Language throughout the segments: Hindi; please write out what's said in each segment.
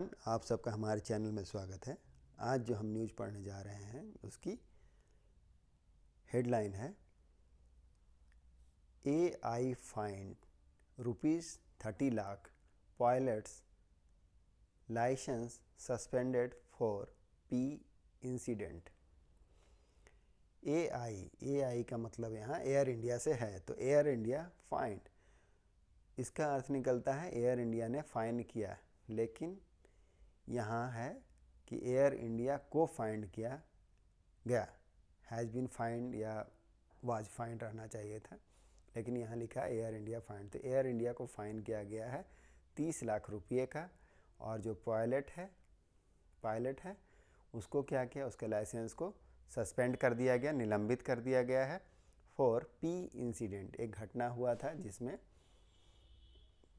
आप सबका हमारे चैनल में स्वागत है। आज जो हम न्यूज़ पढ़ने जा रहे हैं उसकी हेडलाइन है AI fined ₹30 lakh pilots licence suspended for pee incident. AI का मतलब यहाँ एयर इंडिया से है, तो एयर इंडिया फाइंड, इसका अर्थ निकलता है एयर इंडिया ने फाइन किया, लेकिन यहाँ है कि एयर इंडिया को फाइंड किया गया। हैज़ बीन फाइंड या वाज फाइंड रहना चाहिए था, लेकिन यहाँ लिखा है एयर इंडिया फाइंड। तो एयर इंडिया को फाइन किया गया है 30 लाख रुपये का, और जो पायलट है उसको क्या किया, उसके लाइसेंस को सस्पेंड कर दिया गया, निलंबित कर दिया गया है फॉर पी इंसिडेंट। एक घटना हुआ था जिसमें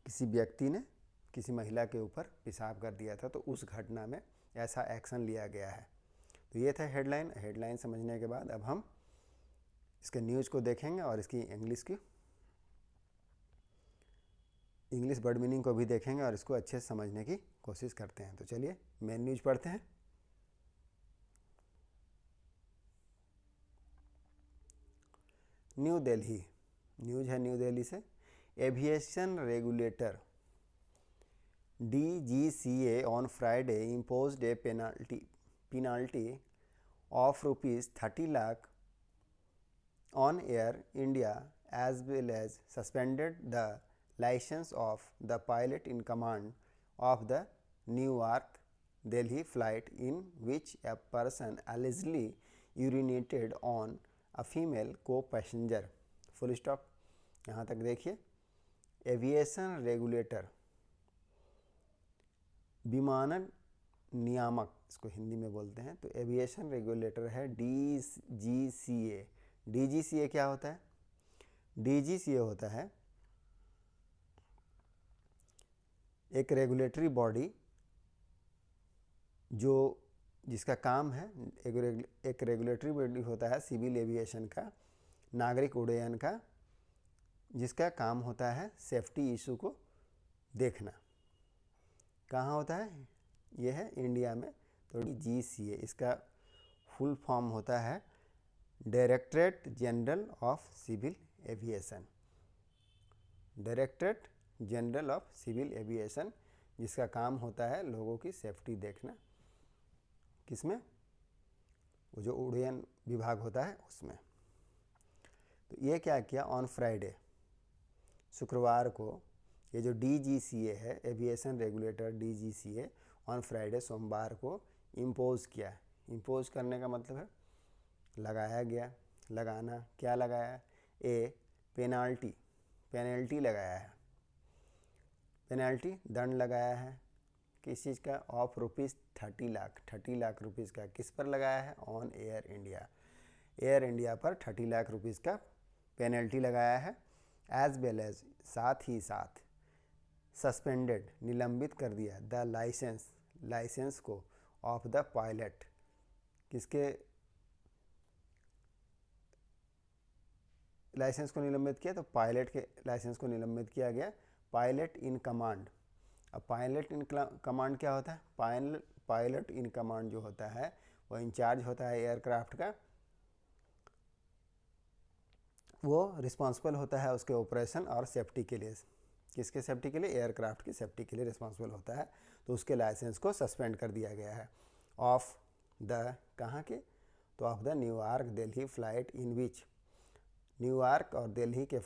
किसी व्यक्ति ने किसी महिला के ऊपर पेशाब कर दिया था, तो उस घटना में ऐसा एक्शन लिया गया है। तो ये था हेडलाइन समझने के बाद अब हम इसके न्यूज़ को देखेंगे और इसकी इंग्लिश वर्ड मीनिंग को भी देखेंगे और इसको अच्छे से समझने की कोशिश करते हैं। तो चलिए मेन न्यूज़ पढ़ते हैं। न्यू दिल्ली, न्यूज़ है न्यू दिल्ली से। Aviation regulator DGCA on Friday imposed a penalty of ₹30 lakh on Air India, as well as suspended the license of the pilot in command of the Newark Delhi flight in which a person allegedly urinated on a female co-passenger। Full stop. यहाँ तक देखिए, एविएशन रेगुलेटर विमानन नियामक, इसको हिंदी में बोलते हैं, तो एविएशन रेगुलेटर है DGCA। DGCA क्या होता है? DGCA होता है एक रेगुलेटरी बॉडी जिसका काम है, एक रेगुलेटरी बॉडी होता है सिविल एविएशन का, नागरिक उड्डयन का, जिसका काम होता है सेफ्टी इशू को देखना। कहाँ होता है? ये है इंडिया में। तो DGCA इसका फुल फॉर्म होता है directorate general of civil aviation. Directorate general of civil aviation, जिसका काम होता है लोगों की सेफ्टी देखना। किसमें? वो जो उड्डयन विभाग होता है उसमें। तो ये क्या किया, ऑन फ्राइडे, शुक्रवार को, ये जो DGCA है, aviation regulator DGCA, on Friday, सोमवार को इम्पोज किया। इम्पोज करने का मतलब है लगाया गया, लगाना। क्या लगाया? पेनल्टी लगाया है। पेनल्टी दंड लगाया है। किस चीज़ का? ऑफ ₹30 लाख, 30 लाख रुपीज़ का। किस पर लगाया है? On air India. Air India पर 30 लाख रुपीज़ का पेनल्टी लगाया है। एज वेल एज, साथ ही साथ, सस्पेंडेड, निलंबित कर दिया, द लाइसेंस को, ऑफ द पायलट, किसके लाइसेंस को निलंबित किया? तो पायलट के लाइसेंस को निलंबित किया गया। Pilot in command. अब पायलट इन कमांड क्या होता है? पायलट इन कमांड जो होता है वो इंचार्ज होता है एयरक्राफ्ट का, वो रिस्पॉन्सिबल होता है उसके ऑपरेशन और सेफ्टी के लिए। किसके सेफ्टी के लिए? एयरक्राफ्ट की सेफ्टी के लिए रिस्पॉन्सिबल होता है। तो उसके लाइसेंस को सस्पेंड कर दिया गया है। ऑफ द, कहाँ के? तो of the New York Delhi flight in which, New York और दिल्ली के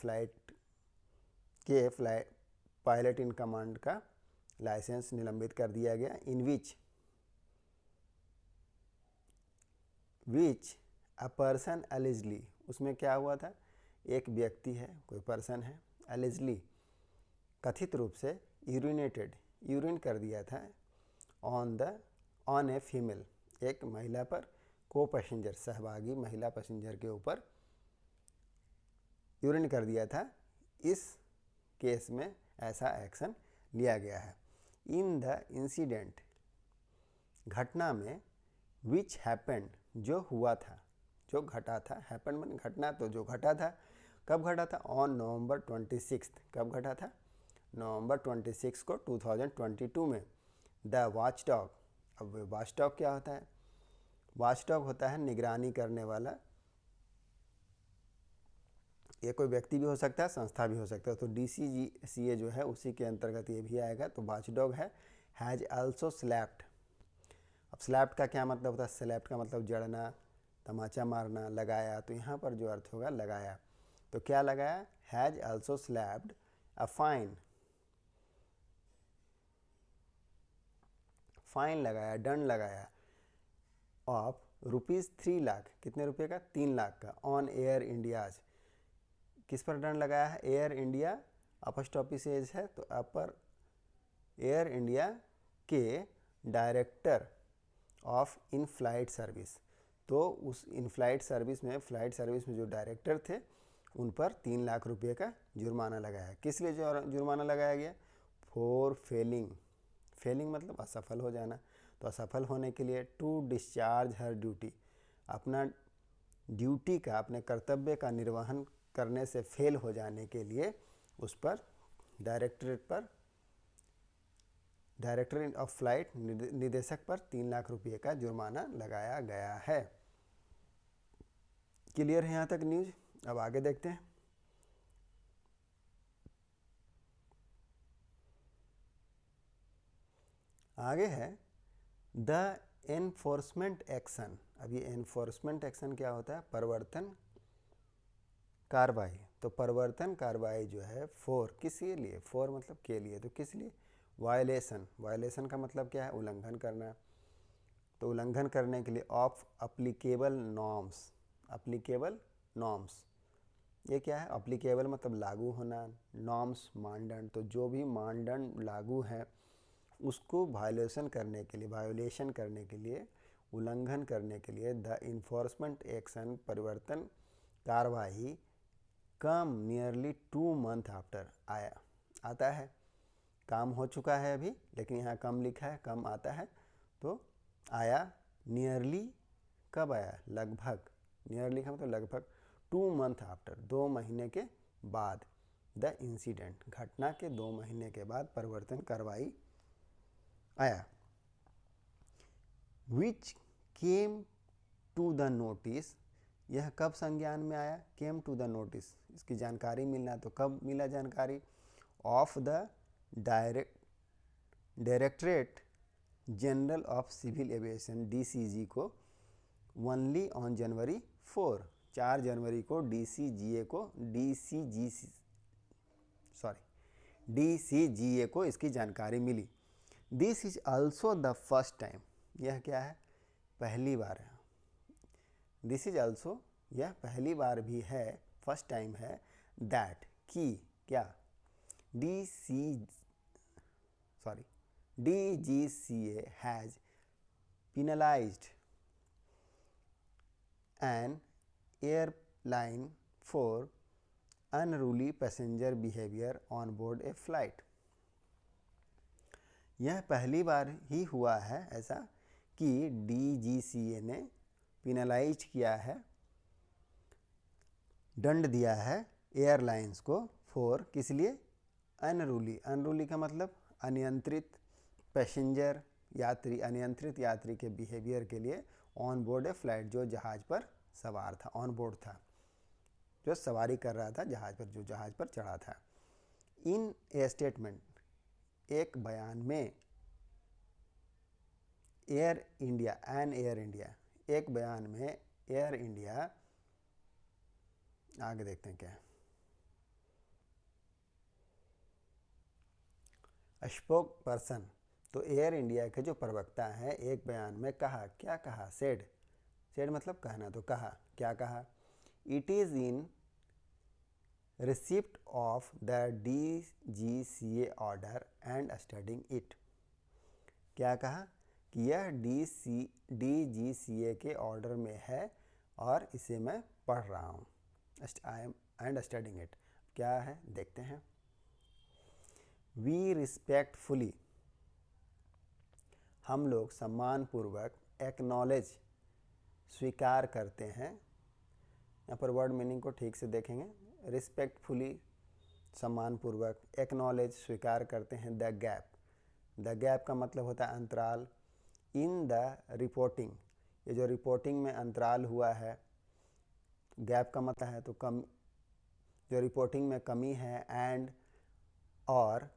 पायलट इन कमांड का लाइसेंस निलंबित कर दिया गया। इन विच अ पर्सन एलिजली, उसमें क्या हुआ था? एक व्यक्ति है, कोई पर्सन है, एलिजली, कथित रूप से, यूरिन कर दिया था, ऑन ए फीमेल, एक महिला पर, को पैसेंजर, सहभागी महिला पैसेंजर के ऊपर यूरिन कर दिया था। इस केस में ऐसा एक्शन लिया गया है। इन द इंसिडेंट, घटना में, विच हैपेंड, जो हुआ था, जो घटा था, हैपेंड मन घटना, तो जो घटा था, कब घटा था? On November 26। कब घटा था? नवंबर 26 को 2022 में। The watch dog. अब वॉच डॉग क्या होता है? वॉच डॉग होता है निगरानी करने वाला। ये कोई व्यक्ति भी हो सकता है, संस्था भी हो सकता है। तो DCGCA जो है उसी के अंतर्गत ये भी आएगा। तो वॉच डॉग है। Has also slapped. अब स्लैप्ड का क्या मतलब होता है? स्लैप्ड का मतलब जड़ना, तमाचा मारना, लगाया। तो यहाँ पर जो अर्थ होगा लगाया। तो क्या लगाया? Has also slapped a fine. Fine लगाया, दंड लगाया ऑफ ₹3 लाख। कितने रुपए का? 3 लाख का। On air India's. किस पर दंड लगाया है? एयर इंडिया, अपस्टॉपी से एज है तो अपर, एयर इंडिया के director of in flight service. तो उस इन फ्लाइट सर्विस में जो डायरेक्टर थे उन पर 3 लाख रुपए का जुर्माना लगाया। किस लिए जुर्माना लगाया गया? For Fehling. फेलिंग मतलब असफल हो जाना। तो असफल होने के लिए टू डिस्चार्ज हर ड्यूटी। अपना ड्यूटी का, अपने कर्तव्य का निर्वहन करने से फेल हो जाने के लिए उस पर डायरेक्टर ऑफ फ्लाइट, निदेशक पर 3 लाख रुपए का जुर्माना लगाया गया है। क्लियर है यहाँ तक न्यूज? अब आगे देखते हैं। आगे है द एनफोर्समेंट एक्शन। अब ये एनफोर्समेंट एक्शन क्या होता है? परिवर्तन कार्रवाई। तो परिवर्तन कार्रवाई जो है फॉर, किसके लिए? फॉर मतलब के लिए। तो किस लिए? वायलेशन। वायलेशन का मतलब क्या है? उल्लंघन करना। तो उल्लंघन करने के लिए of applicable norms. Applicable norms ये क्या है? अप्लीकेबल मतलब लागू होना, नॉर्म्स मानदंड। तो जो भी मानदंड लागू है उसको वायोलेशन करने के लिए, उल्लंघन करने के लिए द इन्फोर्समेंट एक्शन, परिवर्तन कार्रवाई कम नियरली 2 मंथ आफ्टर, आता है। काम हो चुका है अभी, लेकिन यहाँ कम लिखा है, कम आता है तो आया। नियरली कब आया? लगभग। नियरली का मतलब लगभग। 2 मंथ आफ्टर, 2 महीने के बाद। द इंसिडेंट, घटना के 2 महीने के बाद परिवर्तन कार्रवाई आया। Which came to the notice. यह कब संज्ञान में आया? Came to the notice. इसकी जानकारी मिलना तो कब मिला जानकारी? Of the directorate general of civil aviation, DCG को ओनली ऑन जनवरी 4, 4 जनवरी को DCGA को इसकी जानकारी मिली। This is also the first time. यह क्या है? पहली बार है। दिस इज ऑल्सो, यह पहली बार भी है, फर्स्ट टाइम है। दैट की क्या? DGCA has penalized an airline for unruly passenger behavior on board a flight। यह पहली बार ही हुआ है ऐसा कि DGCA ने पिनलाइज किया है, दंड दिया है एयरलाइंस को। फॉर किस लिए? अनरूली। अनरूली का मतलब अनियंत्रित पैसेंजर, यात्री, अनियंत्रित यात्री के बिहेवियर के लिए ऑन बोर्ड ए फ्लाइट, जो जहाज़ पर सवार था, ऑन बोर्ड था, जो सवारी कर रहा था जहाज़ पर, जो जहाज़ पर चढ़ा था। इन ए स्टेटमेंट, एक बयान में, एयर इंडिया, एक बयान में एयर इंडिया, आगे देखते हैं क्या है। स्पोक पर्सन, तो एयर इंडिया के जो प्रवक्ता हैं एक बयान में कहा, क्या कहा? सेड मतलब कहना, तो कहा, क्या कहा? It is in receipt of the DGCA order and studying it. क्या कहा? कि यह DGCA के ऑर्डर में है और इसे मैं पढ़ रहा हूँ। I am and studying it. क्या है देखते हैं। वी रिस्पेक्टफुली, हम लोग सम्मानपूर्वक, एक्नॉलेज, स्वीकार करते हैं। यहाँ पर वर्ड मीनिंग को ठीक से देखेंगे। रिस्पेक्टफुली सम्मानपूर्वक, एक्नॉलेज स्वीकार करते हैं, द गैप, द गैप का मतलब होता है अंतराल, इन द रिपोर्टिंग, ये जो रिपोर्टिंग में अंतराल हुआ है, गैप का मतलब है तो कम, जो रिपोर्टिंग में कमी है, एंड और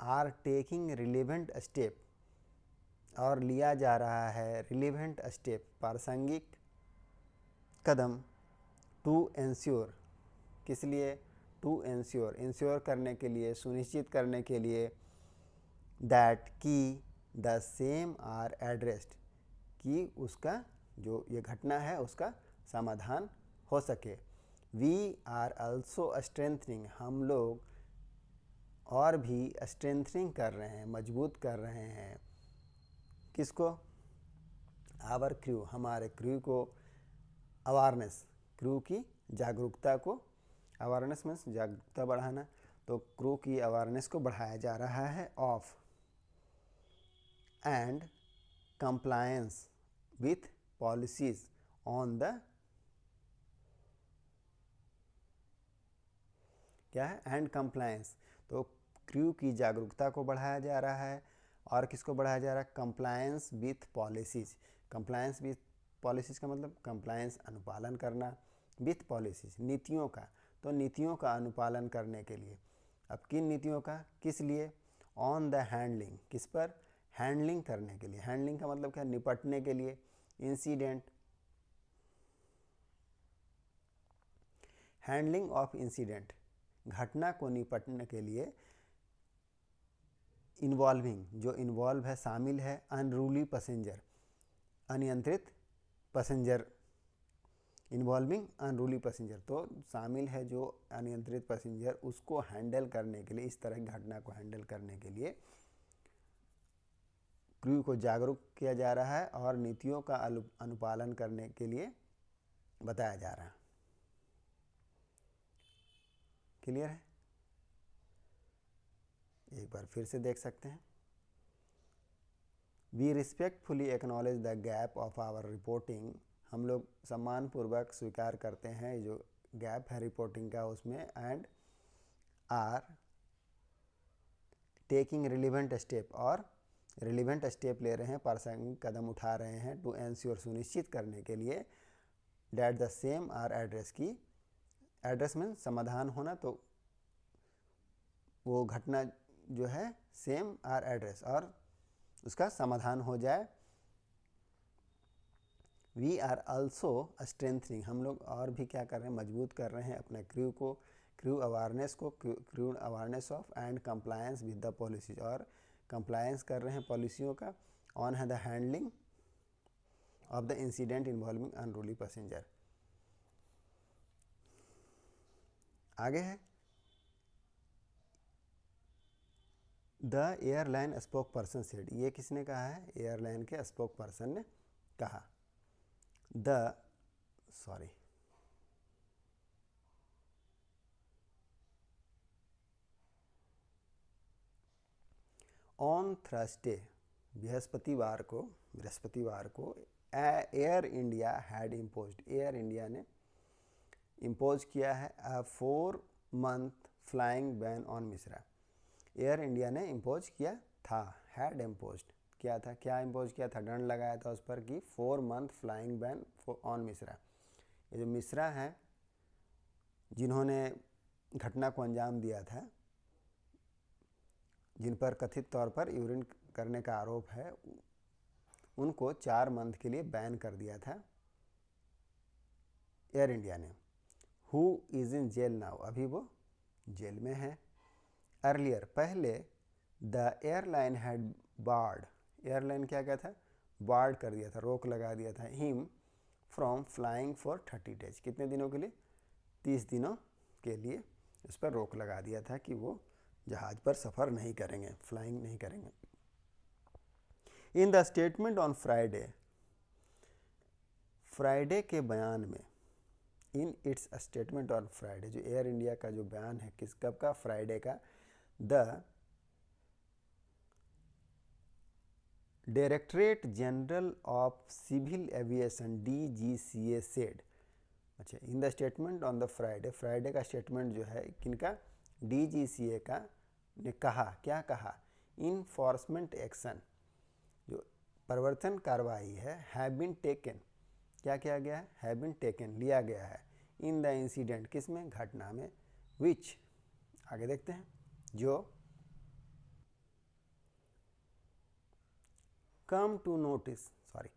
आर टेकिंग रिलेवेंट स्टेप, और लिया जा रहा है रिलेवेंट स्टेप, प्रासंगिक कदम, टू एंश्योर, किस लिए, टू एंश्योर, इंश्योर करने के लिए, सुनिश्चित करने के लिए, दैट की द सेम आर एड्रेस्ड, कि उसका जो ये घटना है उसका समाधान हो सके। वी आर ऑल्सो स्ट्रेंथनिंग, हम लोग और भी स्ट्रेंथनिंग कर रहे हैं, मजबूत कर रहे हैं, किसको, आवर क्रू, हमारे क्रू को, अवेयरनेस, क्रू की जागरूकता को, अवेयरनेस मीन्स जागरूकता बढ़ाना, तो क्रू की अवेयरनेस को बढ़ाया जा रहा है, of and compliance with policies on the, क्या है, एंड कंप्लायंस, तो क्रू की जागरूकता को बढ़ाया जा रहा है, और किसको बढ़ाया जा रहा है, compliance with policies, compliance with policies का मतलब कंप्लायंस, अनुपालन करना, विथ पॉलिसीज, नीतियों का, तो नीतियों का अनुपालन करने के लिए, अब किन नीतियों का, किस लिए, ऑन द हैंडलिंग, किस पर, हैंडलिंग करने के लिए, हैंडलिंग का मतलब क्या, निपटने के लिए, इंसिडेंट, हैंडलिंग ऑफ इंसिडेंट, घटना को निपटने के लिए, इन्वॉल्विंग, जो इन्वॉल्व है, शामिल है, अनरूली पैसेंजर, अनियंत्रित पैसेंजर, इन्वॉल्विंग अनरूली पैसेंजर, तो शामिल है जो अनियंत्रित पैसेंजर, उसको हैंडल करने के लिए, इस तरह की घटना को हैंडल करने के लिए क्रू को जागरूक किया जा रहा है और नीतियों का अनुपालन करने के लिए बताया जा रहा है। क्लियर है? एक बार फिर से देख सकते हैं। We respectfully acknowledge the gap of our reporting, हम लोग सम्मानपूर्वक स्वीकार करते हैं जो गैप है रिपोर्टिंग का उसमें, and are taking relevant step, और रिलेवेंट स्टेप ले रहे हैं, प्रासंगिक कदम उठा रहे हैं, टू एंश्योर, सुनिश्चित करने के लिए, that the same are address, की एड्रेस में समाधान होना, तो वो घटना जो है सेम आर एड्रेस, और उसका समाधान हो जाए। वी आर ऑल्सो स्ट्रेंथनिंग, हम लोग और भी क्या कर रहे हैं, मजबूत कर रहे हैं अपने क्रू को, क्रू अवेयरनेस को, crew awareness of and compliance with the policies, और कंप्लायंस कर रहे हैं पॉलिसियों का, ऑन है the handling of the incident involving unruly passenger. आगे है, the airline spoke person said, ये किसने कहा है, एयरलाइन के स्पोक पर्सन ने कहा, ऑन थर्सडे, बृहस्पतिवार को air India had imposed, air India ने इम्पोज किया है अ 4 month flying ban on Mishra, air India ने इम्पोज किया था, हैड इम्पोज्ड किया था, क्या इम्पोज किया था, दंड लगाया था उस पर कि 4 month flying ban on Mishra, ये जो मिश्रा हैं जिन्होंने घटना को अंजाम दिया था, जिन पर कथित तौर पर यूरिन करने का आरोप है, उनको 4 month के लिए बैन कर दिया था एयर इंडिया ने। Who is in jail now, अभी वो जेल में है। अर्लियर, पहले, the airline had barred, airline क्या क्या था, बार्ड कर दिया था, रोक लगा दिया था, him from flying for 30 days, कितने दिनों के लिए, 30 दिनों के लिए उस पर रोक लगा दिया था कि वो जहाज़ पर सफ़र नहीं करेंगे, फ्लाइंग नहीं करेंगे। In the statement on Friday के बयान में, in its statement on Friday, जो एयर इंडिया का जो बयान है किस कब का, फ्राइडे का, the directorate general of civil aviation DGCA said, अच्छा, in the statement on the Friday, Friday का स्टेटमेंट जो है किनका, DGCA का ने कहा, क्या कहा, इन्फोर्समेंट एक्शन, जो प्रवर्तन कार्रवाई है, हैव बीन टेकन, क्या किया गया है, हैव बीन टेकन, लिया गया है, इन द इंसिडेंट, किसमें, घटना में, विच, आगे देखते हैं, जो come to notice,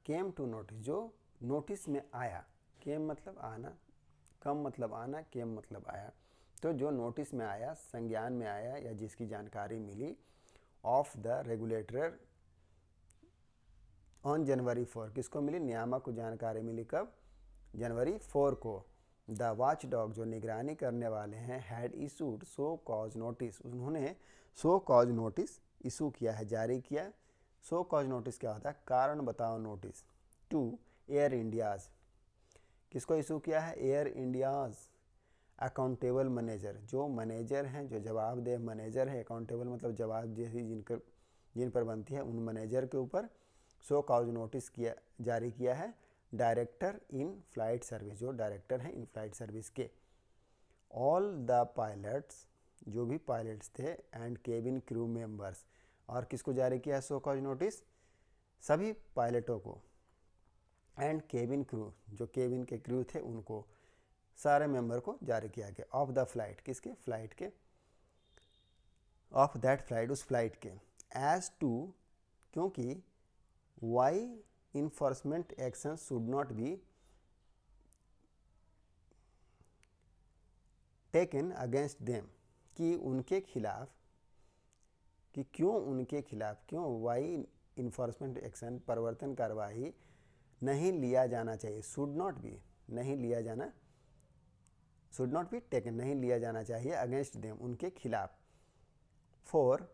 came to notice, जो नोटिस में आया, केम मतलब आना, कम मतलब आना, केम मतलब आया, तो जो नोटिस में आया, संज्ञान में आया या जिसकी जानकारी मिली, of the regulator on January 4, किसको मिली, नियामक को जानकारी मिली कब, जनवरी 4 को, द वॉच डॉग, जो निगरानी करने वाले हैं, had issued show cause notice, उन्होंने सो कॉज नोटिस इशू किया है, जारी किया। सो कॉज नोटिस क्या होता है, कारण बताओ नोटिस, टू एयर इंडियाज, किसको इशू किया है, एयर इंडियाज अकाउंटेबल मैनेजर, जो मैनेजर हैं, जो जवाबदेह मैनेजर है, अकाउंटेबल मतलब जवाबदेही जिन पर बनती है, उन मैनेजर के ऊपर सो कॉज नोटिस किया, जारी किया है, डायरेक्टर इन फ्लाइट सर्विस, जो डायरेक्टर हैं इन फ्लाइट सर्विस के, ऑल द पायलट्स, जो भी पायलट्स थे, एंड केबिन क्रू मेंबर्स, और किसको जारी किया है सो कॉज नोटिस, सभी पायलटों को, एंड केबिन क्रू, जो केबिन के क्रू थे उनको, सारे मेंबर को जारी किया गया, ऑफ द फ्लाइट, किसके, फ्लाइट के, ऑफ दैट फ्लाइट, उस फ्लाइट के, एज टू, क्योंकि, why enforcement action should not be taken against them, कि उनके खिलाफ, कि क्यों उनके खिलाफ, क्यों वाई इन्फोर्समेंट एक्शन, प्रवर्तन कार्रवाई नहीं लिया जाना चाहिए, शुड नॉट बी, नहीं लिया जाना, शुड नॉट बी टेकन, नहीं लिया जाना चाहिए, अगेंस्ट देम, उनके खिलाफ, for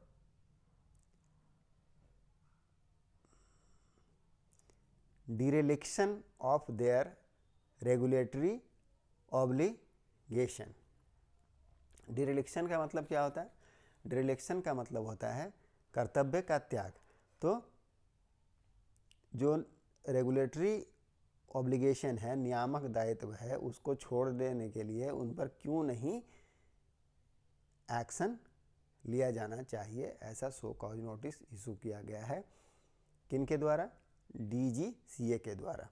dereliction of their regulatory obligation. Dereliction का मतलब क्या होता है, डिरेलिक्शन का मतलब होता है कर्तव्य का त्याग, तो जो रेगुलेटरी ऑब्लिगेशन है, नियामक दायित्व है, उसको छोड़ देने के लिए उन पर क्यों नहीं एक्शन लिया जाना चाहिए, ऐसा सो कॉज नोटिस इशू किया गया है, किनके द्वारा, DGCA के द्वारा।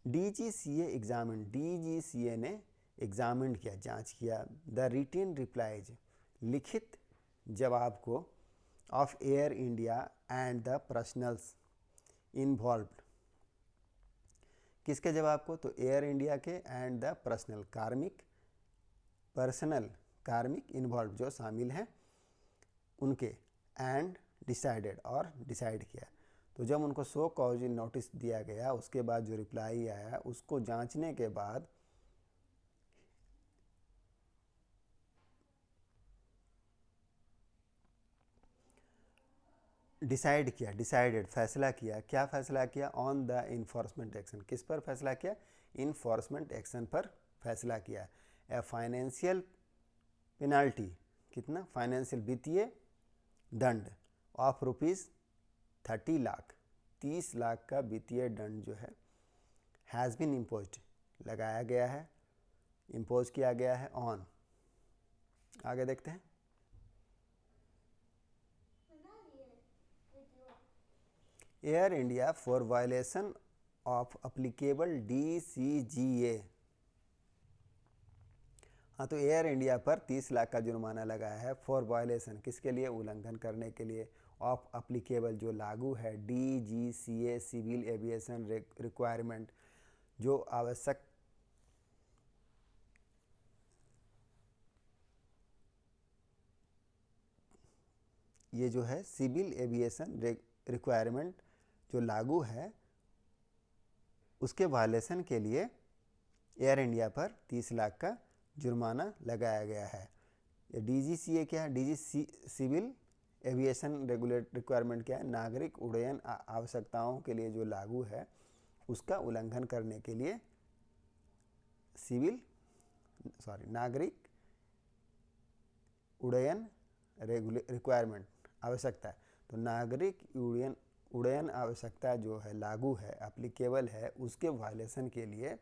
DGCA एग्जामिन, DGCA ने एग्जामिन किया, जांच किया, द रिटन रिप्लाइज, लिखित जवाब को, of Air India and the personnels involved, किसके जवाब को, तो एयर इंडिया के, एंड द पर्सनल, कार्मिक इन्वॉल्व, जो शामिल हैं उनके, एंड डिसाइडेड, और डिसाइड किया, तो जब उनको सो कॉज नोटिस दिया गया, उसके बाद जो रिप्लाई आया, उसको जांचने के बाद डिसाइड किया, डिसाइडेड, फैसला किया, क्या फैसला किया, ऑन द इन्फोर्समेंट एक्शन, किस पर फैसला किया, इन्फोर्समेंट एक्शन पर फैसला किया, ए फाइनेंशियल पेनाल्टी, कितना, फाइनेंशियल वित्तीय दंड, ऑफ ₹30 लाख, 30 लाख का वित्तीय दंड जो है, हैज़ बीन इम्पोज्ड, लगाया गया है, इम्पोज किया गया है, ऑन, आगे देखते हैं, air India for violation of applicable DCGA, हाँ, तो एयर इंडिया पर 30 लाख का जुर्माना लगाया है, फॉर वायलेशन, किसके लिए, उल्लंघन करने के लिए, ऑफ अप्लीकेबल, जो लागू है, DGCA सिविल एविएशन रिक्वायरमेंट, जो आवश्यक, ये जो है सिविल एविएशन रिक्वायरमेंट जो लागू है, उसके वायलेशन के लिए एयर इंडिया पर 30 लाख का जुर्माना लगाया गया है। DGCA क्या है, DG सिविल एविएशन रिक्वायरमेंट क्या है, नागरिक उड्डयन आवश्यकताओं के लिए जो लागू है, उसका उल्लंघन करने के लिए नागरिक उड्डयन रिक्वायरमेंट, आवश्यकता, तो नागरिक उड्डयन आवश्यकता जो है, लागू है, एप्लीकेबल है, उसके वायलेशन के लिए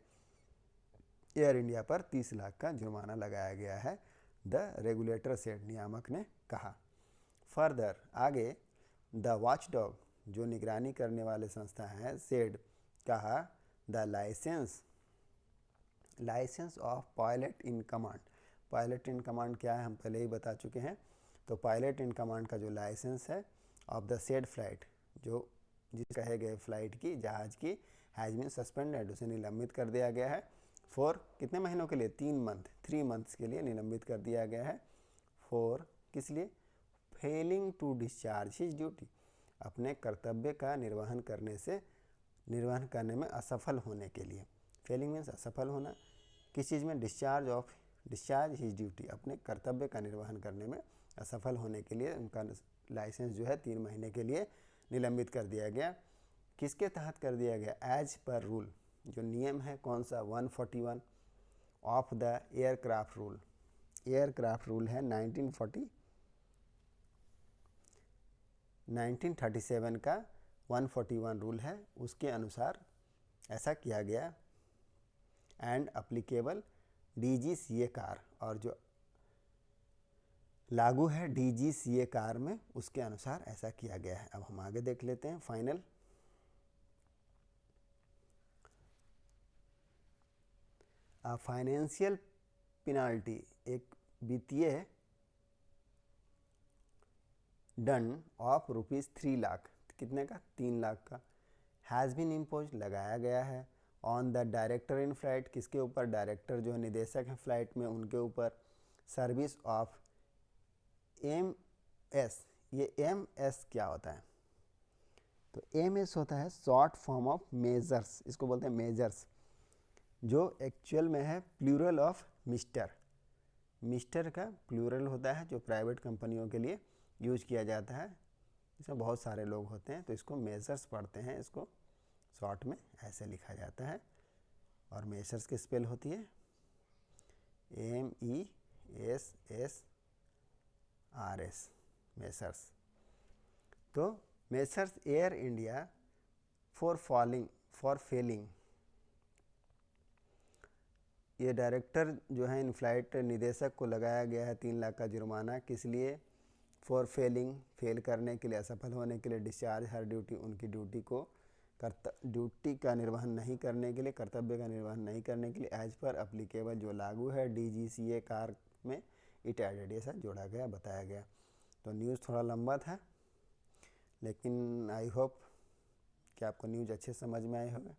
एयर इंडिया पर 30 लाख का जुर्माना लगाया गया है। द रेगुलेटर सेड, नियामक ने कहा। फर्दर आगे, द वॉचडॉग, जो निगरानी करने वाले संस्था है, सेड, कहा, the licence of pilot in command. Pilot in command क्या है हम पहले ही बता चुके हैं। तो पायलट इन कमांड का जो लाइसेंस है ऑफ द सेड फ्लाइट, जो जिस कहे गए फ्लाइट की, जहाज की, हैज़ बीन सस्पेंडेड, उसे निलंबित कर दिया गया है। फॉर कितने महीनों के लिए? 3 मंथ्स के लिए निलंबित कर दिया गया है। फॉर किस लिए? Failing to discharge his duty, अपने कर्तव्य का निर्वहन करने में असफल होने के लिए। फेलिंग मीन्स असफल होना, किस चीज़ में? डिस्चार्ज हिज ड्यूटी, अपने कर्तव्य का निर्वहन करने में असफल होने के लिए उनका लाइसेंस जो है 3 महीने के लिए निलंबित कर दिया गया। किसके तहत कर दिया गया? एज पर रूल, जो नियम है कौन सा? 141 of the aircraft rule. Aircraft rule है 1937 का 141 रूल है, उसके अनुसार ऐसा किया गया। एंड अप्लीकेबल DGCA कार, और जो लागू है DGCA कार में, उसके अनुसार ऐसा किया गया है। अब हम आगे देख लेते हैं फाइनल। फाइनेंशियल पेनाल्टी, एक वित्तीय दंड ऑफ ₹3 लाख, कितने का? 3 लाख का, हैज़ बीन इम्पोज, लगाया गया है, on the director in flight, किसके ऊपर? डायरेक्टर जो है, निदेशक हैं फ्लाइट में, उनके ऊपर। सर्विस ऑफ MS, ये MS क्या होता है? तो MS होता है शॉर्ट फॉर्म ऑफ मेजर्स, इसको बोलते हैं मेजर्स, जो एक्चुअल में है प्लूरल ऑफ मिस्टर। मिस्टर का प्लूरल होता है, जो प्राइवेट कंपनियों के लिए यूज किया जाता है, इसमें बहुत सारे लोग होते हैं, तो इसको मेजर्स पढ़ते हैं, इसको शॉर्ट में ऐसे लिखा जाता है। और मेजर्स की स्पेल होती है MESSRS, मेसर्स। तो Messrs Air India for failing, ये डायरेक्टर जो है इन फ्लाइट निदेशक को लगाया गया है 3 लाख का जुर्माना, किस लिए? फॉर फेल करने के लिए, असफल होने के लिए, डिस्चार्ज हर ड्यूटी, उनकी ड्यूटी का निर्वहन नहीं करने के लिए, कर्तव्य का निर्वहन नहीं करने के लिए, एज पर अप्लीकेबल, जो लागू है DGCA कार में, इट एडेड, ऐसा जोड़ा गया, बताया गया। तो न्यूज़ थोड़ा लंबा था, लेकिन आई होप कि आपको न्यूज़ अच्छे समझ में आए होगा।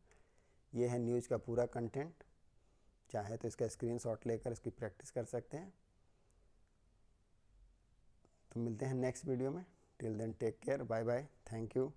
ये है न्यूज़ का पूरा कंटेंट, चाहे तो इसका स्क्रीनशॉट लेकर इसकी प्रैक्टिस कर सकते हैं। तो मिलते हैं नेक्स्ट वीडियो में। Till then take care, bye bye, thank you.